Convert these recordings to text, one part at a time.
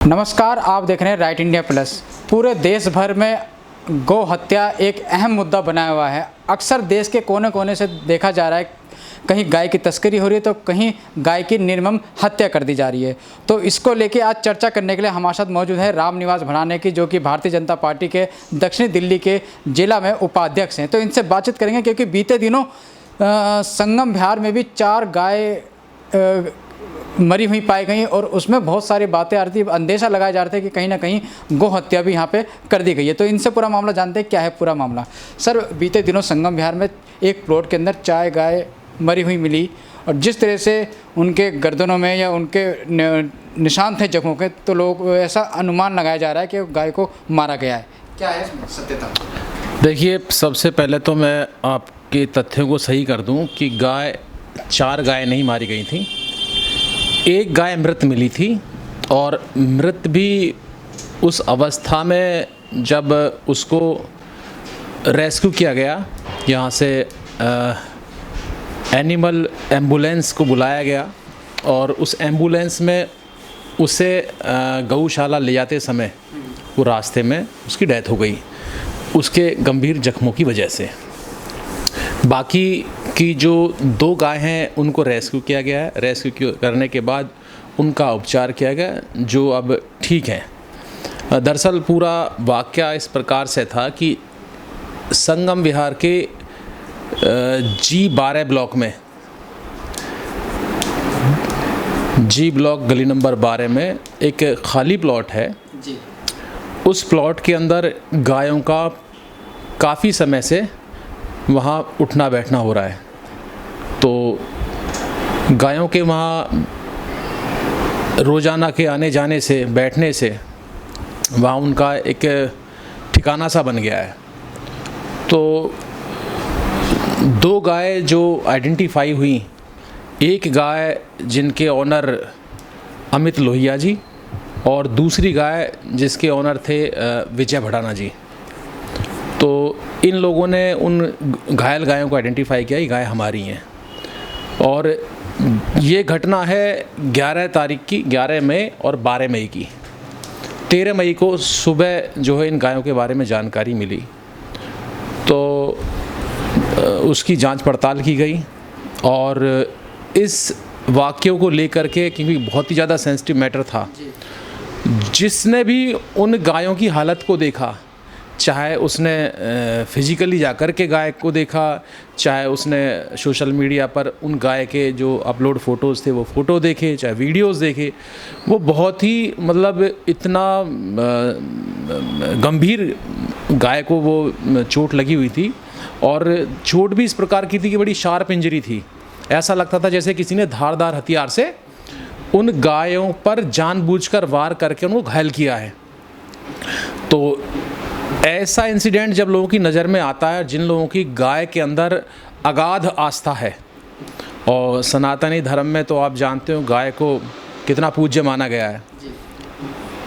नमस्कार, आप देख रहे हैं राइट इंडिया प्लस। पूरे देश भर में गौ हत्या एक अहम मुद्दा बना हुआ है। अक्सर देश के कोने कोने से देखा जा रहा है, कहीं गाय की तस्करी हो रही है तो कहीं गाय की निर्मम हत्या कर दी जा रही है। तो इसको लेके आज चर्चा करने के लिए हमारे साथ मौजूद है रामनिवास भड़ाने की, जो कि भारतीय जनता पार्टी के दक्षिणी दिल्ली के जिला में उपाध्यक्ष हैं। तो इनसे बातचीत करेंगे क्योंकि बीते दिनों संगम बिहार में भी 4 गाय मरी हुई पाई गई और उसमें बहुत सारी बातें आ रही थी, अंदेशा लगाया जा रहा था कि कहीं ना कहीं गौ हत्या भी यहाँ पे कर दी गई है। तो इनसे पूरा मामला जानते हैं, क्या है पूरा मामला। सर, बीते दिनों संगम बिहार में एक प्लॉट के अंदर 4 गाय मरी हुई मिली और जिस तरह से उनके गर्दनों में या उनके निशान थे जख्मों के, तो लोग ऐसा अनुमान लगाया जा रहा है कि गाय को मारा गया है। क्या है इसमें सत्यता? देखिए, सबसे पहले तो मैं आपके तथ्यों को सही कर दूं कि 4 गाय नहीं मारी गई थी। एक गाय मृत मिली थी और मृत भी उस अवस्था में जब उसको रेस्क्यू किया गया, यहाँ से एनिमल एम्बुलेंस को बुलाया गया और उस एम्बुलेंस में उसे गौशाला ले जाते समय वो रास्ते में उसकी डेथ हो गई, उसके गंभीर जख्मों की वजह से। बाकी की जो 2 गाय हैं उनको रेस्क्यू किया गया है। रेस्क्यू करने के बाद उनका उपचार किया गया, जो अब ठीक है। दरअसल पूरा वाक़या इस प्रकार से था कि संगम विहार के G12 ब्लॉक में, G ब्लॉक गली नंबर 12 में एक खाली प्लॉट है जी। उस प्लॉट के अंदर गायों का काफ़ी समय से वहाँ उठना बैठना हो रहा है। तो गायों के वहाँ रोज़ाना के आने जाने से, बैठने से वहाँ उनका एक ठिकाना सा बन गया है। तो 2 गाय जो आइडेंटिफाई हुई, एक गाय जिनके ऑनर अमित लोहिया जी और दूसरी गाय जिसके ऑनर थे विजय भड़ाना जी। तो इन लोगों ने उन घायल गायों को आइडेंटिफाई किया, ये गाय हमारी हैं। और ये घटना है 11 तारीख की, 11 मई और 12 मई की। 13 मई को सुबह जो है इन गायों के बारे में जानकारी मिली, तो उसकी जांच पड़ताल की गई और इस वाक़ये को लेकर के, क्योंकि बहुत ही ज़्यादा सेंसिटिव मैटर था, जिसने भी उन गायों की हालत को देखा, चाहे उसने फिज़िकली जाकर के गाय को देखा, चाहे उसने सोशल मीडिया पर उन गाय के जो अपलोड फ़ोटोज़ थे वो फ़ोटो देखे, चाहे वीडियोज़ देखे, वो बहुत ही मतलब इतना गंभीर गाय को वो चोट लगी हुई थी। और चोट भी इस प्रकार की थी कि बड़ी शार्प इंजरी थी। ऐसा लगता था जैसे किसी ने धारदार हथियार से उन गायों पर जानबूझकर वार करके उनको घायल किया है। तो ऐसा इंसिडेंट जब लोगों की नज़र में आता है, जिन लोगों की गाय के अंदर अगाध आस्था है, और सनातनी धर्म में तो आप जानते हो गाय को कितना पूज्य माना गया है,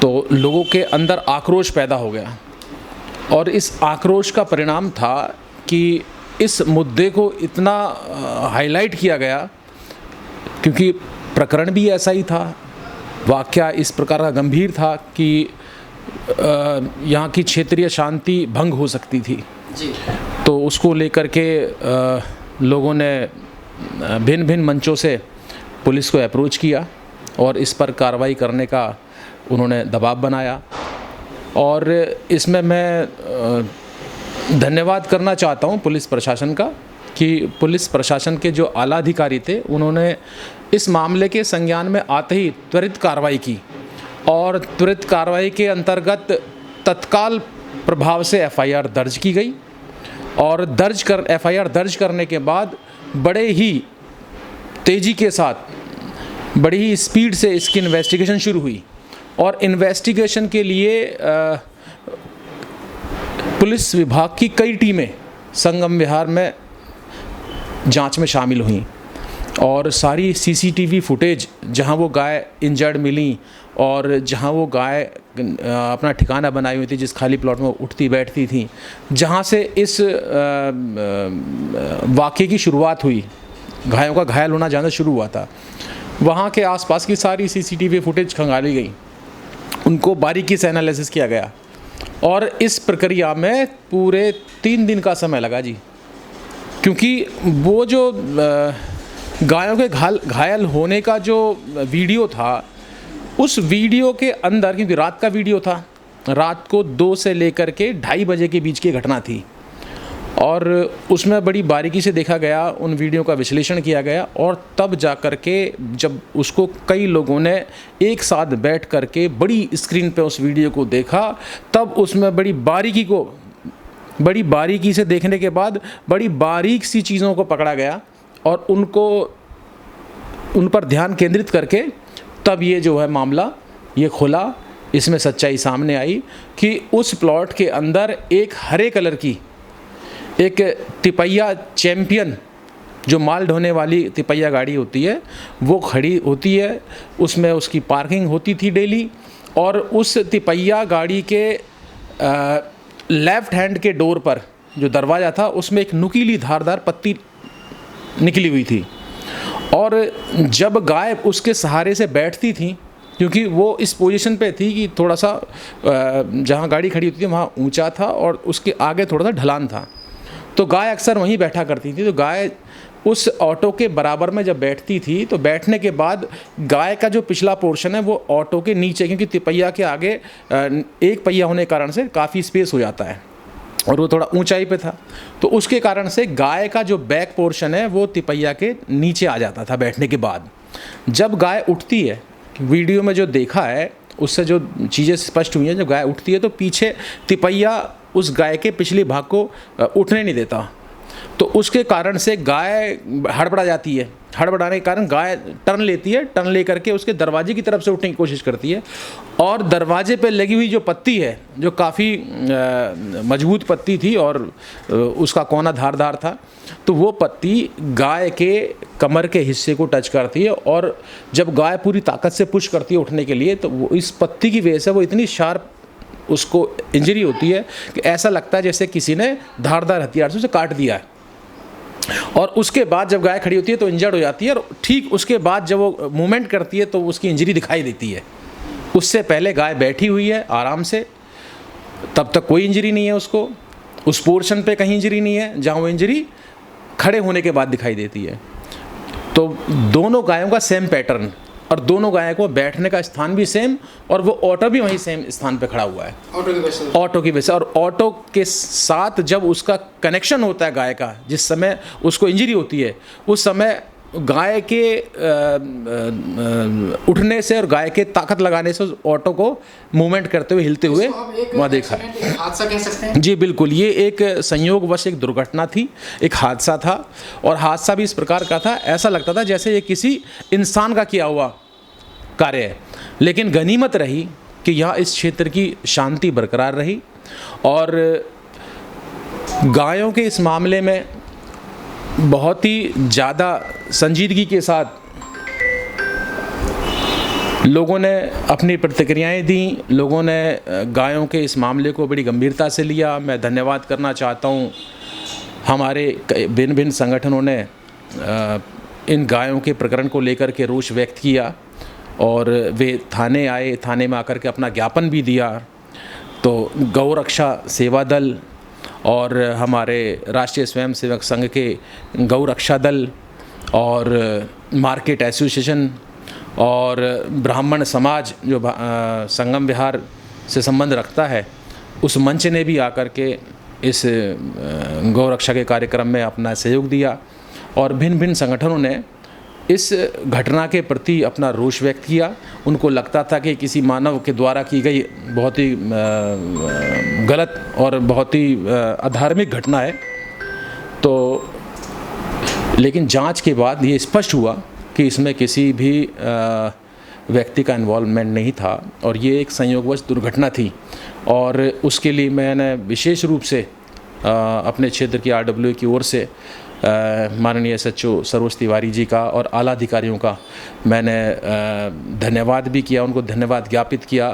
तो लोगों के अंदर आक्रोश पैदा हो गया। और इस आक्रोश का परिणाम था कि इस मुद्दे को इतना हाईलाइट किया गया, क्योंकि प्रकरण भी ऐसा ही था, वाक़या इस प्रकार का गंभीर था कि यहाँ की क्षेत्रीय शांति भंग हो सकती थी जी। तो उसको लेकर के लोगों ने भिन्न भिन्न मंचों से पुलिस को अप्रोच किया और इस पर कार्रवाई करने का उन्होंने दबाव बनाया। और इसमें मैं धन्यवाद करना चाहता हूँ पुलिस प्रशासन का, कि पुलिस प्रशासन के जो आला अधिकारी थे उन्होंने इस मामले के संज्ञान में आते ही त्वरित कार्रवाई की और त्वरित कार्रवाई के अंतर्गत तत्काल प्रभाव से एफआईआर दर्ज की गई। और एफआईआर दर्ज करने के बाद बड़े ही तेज़ी के साथ, बड़ी ही स्पीड से इसकी इन्वेस्टिगेशन शुरू हुई। और इन्वेस्टिगेशन के लिए पुलिस विभाग की कई टीमें संगम विहार में जांच में शामिल हुई और सारी सीसीटीवी फुटेज, जहां वो गाय इंजर्ड मिली और जहां वो गाय अपना ठिकाना बनाई हुई थी, जिस खाली प्लॉट में उठती बैठती थी, जहां से इस वाक़ये की शुरुआत हुई, गायों का घायल होना ज़्यादा शुरू हुआ था, वहाँ के आसपास की सारी सीसीटीवी फुटेज खंगाली गई उनको बारीकी से एनालिसिस किया गया और इस प्रक्रिया में पूरे 3 दिन का समय लगा जी, क्योंकि वो जो गायों के घायल होने का जो वीडियो था, उस वीडियो के अंदर, क्योंकि रात का वीडियो था, रात को 2 से लेकर के 2:30 बजे के बीच की घटना थी और उसमें बड़ी बारीकी से देखा गया, उन वीडियो का विश्लेषण किया गया और तब जा कर के जब उसको कई लोगों ने एक साथ बैठ कर के बड़ी स्क्रीन पे उस वीडियो को देखा, तब उसमें बड़ी बारीकी से देखने के बाद बड़ी बारीक सी चीज़ों को पकड़ा गया और उन पर ध्यान केंद्रित करके तब ये जो है मामला ये खुला। इसमें सच्चाई सामने आई कि उस प्लॉट के अंदर एक हरे कलर की एक तिपैया चैम्पियन, जो माल ढोने वाली तिपैया गाड़ी होती है, वो खड़ी होती है। उसमें उसकी पार्किंग होती थी डेली और उस तिपैया गाड़ी के लेफ़्ट हैंड के डोर पर जो दरवाज़ा था, उसमें एक नुकीली धारदार पत्ती निकली हुई थी और जब गाय उसके सहारे से बैठती थी, क्योंकि वो इस पोजीशन पे थी कि थोड़ा सा जहाँ गाड़ी खड़ी होती थी वहाँ ऊंचा था और उसके आगे थोड़ा सा ढलान था, तो गाय अक्सर वहीं बैठा करती थी। तो गाय उस ऑटो के बराबर में जब बैठती थी, तो बैठने के बाद गाय का जो पिछला पोर्शन है वो ऑटो के नीचे, क्योंकि तिपैया के आगे एक पहिया होने के कारण से काफ़ी स्पेस हो जाता है और वो थोड़ा ऊंचाई पे था, तो उसके कारण से गाय का जो बैक पोर्शन है वो तिपैया के नीचे आ जाता था बैठने के बाद। जब गाय उठती है, वीडियो में जो देखा है उससे जो चीज़ें स्पष्ट हुई हैं, जब गाय उठती है तो पीछे तिपैया उस गाय के पिछले भाग को उठने नहीं देता, तो उसके कारण से गाय हड़बड़ा जाती है। हड़बड़ाने के कारण गाय टर्न लेती है, टर्न ले करके उसके दरवाजे की तरफ से उठने की कोशिश करती है और दरवाजे पे लगी हुई जो पत्ती है, जो काफ़ी मजबूत पत्ती थी और उसका कोना धारदार था, तो वो पत्ती गाय के कमर के हिस्से को टच करती है और जब गाय पूरी ताकत से पुश करती है उठने के लिए, तो वो इस पत्ती की वजह से वो इतनी शार्प उसको इंजरी होती है कि ऐसा लगता है जैसे किसी ने धारदार हथियार से उसे काट दिया है। और उसके बाद जब गाय खड़ी होती है तो इंजर्ड हो जाती है और ठीक उसके बाद जब वो मूवमेंट करती है तो उसकी इंजरी दिखाई देती है। उससे पहले गाय बैठी हुई है आराम से, तब तक कोई इंजरी नहीं है उसको, उस पोर्शन पे कहीं इंजरी नहीं है जहाँ वो इंजरी खड़े होने के बाद दिखाई देती है। तो दोनों गायों का सेम पैटर्न और दोनों गायों को बैठने का स्थान भी सेम और वो ऑटो भी वहीं सेम स्थान पे खड़ा हुआ है, ऑटो की वजह से। और ऑटो के साथ जब उसका कनेक्शन होता है गाय का, जिस समय उसको इंजरी होती है, उस समय गाय के उठने से और गाय के ताकत लगाने से ऑटो को मूवमेंट करते हुए, हिलते हुए वहाँ देखा है। हादसा कह सकते हैं जी बिल्कुल, ये एक संयोगवश एक दुर्घटना थी, एक हादसा था और हादसा भी इस प्रकार का था, ऐसा लगता था जैसे ये किसी इंसान का किया हुआ कार्य है। लेकिन गनीमत रही कि यहाँ इस क्षेत्र की शांति बरकरार रही और गायों के इस मामले में बहुत ही ज़्यादा संजीदगी के साथ लोगों ने अपनी प्रतिक्रियाएं दी, लोगों ने गायों के इस मामले को बड़ी गंभीरता से लिया। मैं धन्यवाद करना चाहता हूं, हमारे भिन्न भिन्न संगठनों ने इन गायों के प्रकरण को लेकर के रोष व्यक्त किया और वे थाने आए, थाने में आकर के अपना ज्ञापन भी दिया। तो गौ रक्षा सेवा दल और हमारे राष्ट्रीय स्वयंसेवक संघ के गौ रक्षा दल और मार्केट एसोसिएशन और ब्राह्मण समाज जो संगम विहार से संबंध रखता है, उस मंच ने भी आकर के इस गौ रक्षा के कार्यक्रम में अपना सहयोग दिया और भिन्न भिन्न संगठनों ने इस घटना के प्रति अपना रोष व्यक्त किया। उनको लगता था कि किसी मानव के द्वारा की गई बहुत ही गलत और बहुत ही अधार्मिक घटना है। तो लेकिन जांच के बाद ये स्पष्ट हुआ कि इसमें किसी भी व्यक्ति का इन्वॉल्वमेंट नहीं था और ये एक संयोगवश दुर्घटना थी। और उसके लिए मैंने विशेष रूप से अपने क्षेत्र की RWA की ओर से माननीय SHO सरोज तिवारी जी का और आला अधिकारियों का मैंने धन्यवाद भी किया, उनको धन्यवाद ज्ञापित किया।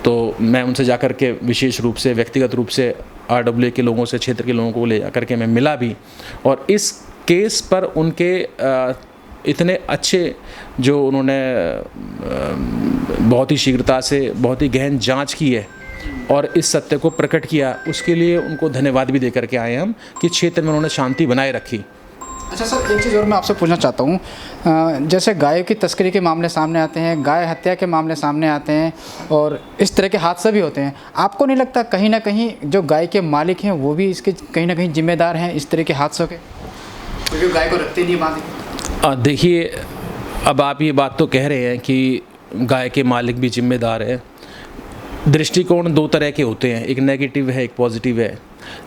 तो मैं उनसे जाकर के विशेष रूप से व्यक्तिगत रूप से RWA के लोगों से, क्षेत्र के लोगों को ले जाकर के मैं मिला भी और इस केस पर उनके इतने अच्छे जो उन्होंने बहुत ही शीघ्रता से बहुत ही गहन जांच की है और इस सत्य को प्रकट किया, उसके लिए उनको धन्यवाद भी दे करके आए हम कि क्षेत्र में उन्होंने शांति बनाए रखी। अच्छा सर, एक चीज़ और मैं आपसे पूछना चाहता हूँ, जैसे गायों की तस्करी के मामले सामने आते हैं, गाय हत्या के मामले सामने आते हैं और इस तरह के हादसे भी होते हैं, आपको नहीं लगता कहीं ना कहीं जो गाय के मालिक हैं वो भी इसके कहीं ना कहीं जिम्मेदार हैं इस तरह के हादसों के, क्योंकि गाय को रखते नहीं बांधे? देखिए, अब आप ये बात तो कह रहे हैं कि गाय के मालिक भी जिम्मेदार है। दृष्टिकोण दो तरह के होते हैं, एक नेगेटिव है, एक पॉजिटिव है।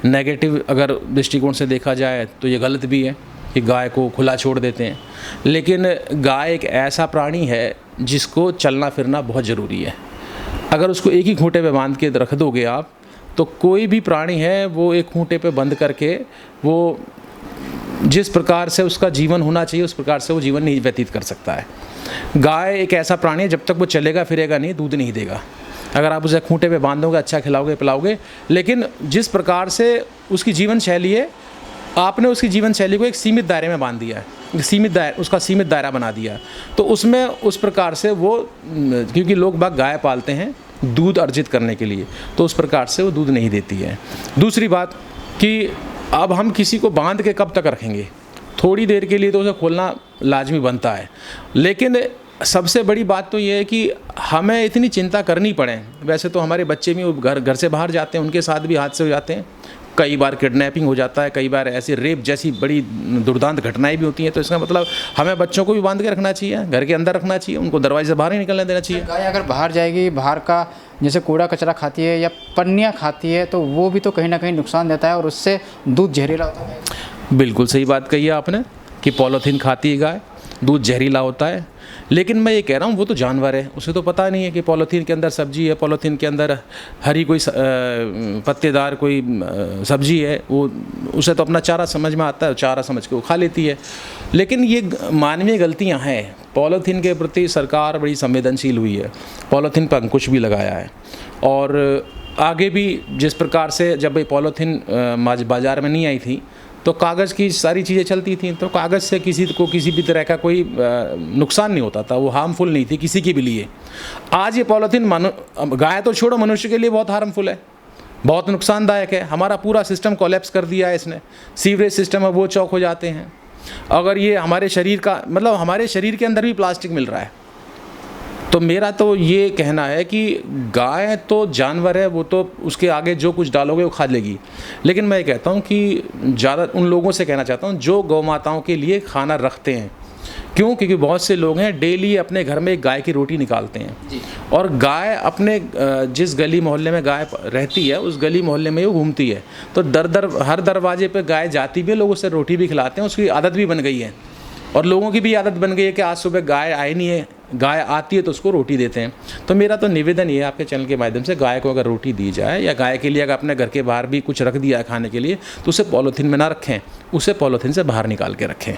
नेगेटिव अगर दृष्टिकोण से देखा जाए तो ये गलत भी है कि गाय को खुला छोड़ देते हैं, लेकिन गाय एक ऐसा प्राणी है जिसको चलना फिरना बहुत ज़रूरी है। अगर उसको एक ही खूंटे पे बांध के रख दोगे आप, तो कोई भी प्राणी है वो एक खूंटे पे बंद करके वो जिस प्रकार से उसका जीवन होना चाहिए उस प्रकार से वो जीवन नहीं व्यतीत कर सकता है। गाय एक ऐसा प्राणी है, जब तक वो चलेगा फिरेगा नहीं, दूध नहीं देगा। अगर आप उसे खूंटे पे बांधोगे, अच्छा खिलाओगे पिलाओगे, लेकिन जिस प्रकार से उसकी जीवन शैली है, आपने उसकी जीवन शैली को एक सीमित दायरे में बांध दिया है, उसका सीमित दायरा बना दिया, तो उसमें उस प्रकार से वो, क्योंकि लोग बाग गाय पालते हैं दूध अर्जित करने के लिए, तो उस प्रकार से वो दूध नहीं देती है। दूसरी बात कि अब हम किसी को बांध के कब तक रखेंगे, थोड़ी देर के लिए तो उसे खोलना लाजमी बनता है, लेकिन सबसे बड़ी बात तो ये है कि हमें इतनी चिंता करनी पड़े। वैसे तो हमारे बच्चे भी घर से बाहर जाते हैं, उनके साथ भी हादसे हो जाते हैं, कई बार किडनैपिंग हो जाता है, कई बार ऐसी रेप जैसी बड़ी दुर्दांत घटनाएं भी होती हैं। तो इसका मतलब हमें बच्चों को भी बांध के रखना चाहिए, घर के अंदर रखना चाहिए, उनको दरवाजे से बाहर नहीं निकलने देना चाहिए। गाय अगर बाहर जाएगी, बाहर का जैसे कूड़ा कचरा खाती है या पन्नियाँ खाती है, तो वो भी तो कहीं ना कहीं नुकसान देता है और उससे दूध जहरीला होता है। बिल्कुल सही बात कही है आपने कि पॉलीथीन खाती है गाय, दूध जहरीला होता है, लेकिन मैं ये कह रहा हूँ वो तो जानवर है, उसे तो पता नहीं है कि पॉलीथीन के अंदर सब्जी है, पॉलीथीन के अंदर हरी कोई पत्तेदार कोई सब्जी है, वो उसे तो अपना चारा समझ में आता है, चारा समझ के वो खा लेती है। लेकिन ये मानवीय गलतियाँ हैं। पॉलीथीन के प्रति सरकार बड़ी संवेदनशील हुई है, पॉलीथीन पर अंकुश भी लगाया है, और आगे भी जिस प्रकार से जब ये पॉलीथीन बाज़ार में नहीं आई थी तो कागज़ की सारी चीज़ें चलती थी, तो कागज़ से किसी को किसी भी तरह का कोई नुकसान नहीं होता था, वो हार्मफुल नहीं थी किसी के भी लिए। आज ये पॉलीथीन गाय तो छोड़ो, मनुष्य के लिए बहुत हार्मफुल है, बहुत नुकसानदायक है। हमारा पूरा सिस्टम कोलैप्स कर दिया है इसने, सीवरेज सिस्टम है वो चौक हो जाते हैं। अगर ये हमारे शरीर का मतलब हमारे शरीर के अंदर भी प्लास्टिक मिल रहा है, तो मेरा तो ये कहना है कि गाय तो जानवर है, वो तो उसके आगे जो कुछ डालोगे वो खा लेगी। लेकिन मैं ये कहता हूँ कि ज़्यादा उन लोगों से कहना चाहता हूँ जो गौ माताओं के लिए खाना रखते हैं। क्यों? क्योंकि बहुत से लोग हैं डेली अपने घर में एक गाय की रोटी निकालते हैं जी। और गाय अपने जिस गली मोहल्ले में गाय रहती है उस गली मोहल्ले में वो घूमती है, तो हर दरवाजे पे गाय जाती भी है, लोग उससे रोटी भी खिलाते हैं, उसकी आदत भी बन गई है। और लोगों की भी आदत बन गई है कि आज सुबह गाय आई नहीं है, गाय आती है तो उसको रोटी देते हैं। तो मेरा तो निवेदन ये है आपके चैनल के माध्यम से, गाय को अगर रोटी दी जाए या गाय के लिए अगर अपने घर के बाहर भी कुछ रख दिया है खाने के लिए, तो उसे पॉलीथीन में ना रखें, उसे पॉलीथीन से बाहर निकाल के रखें।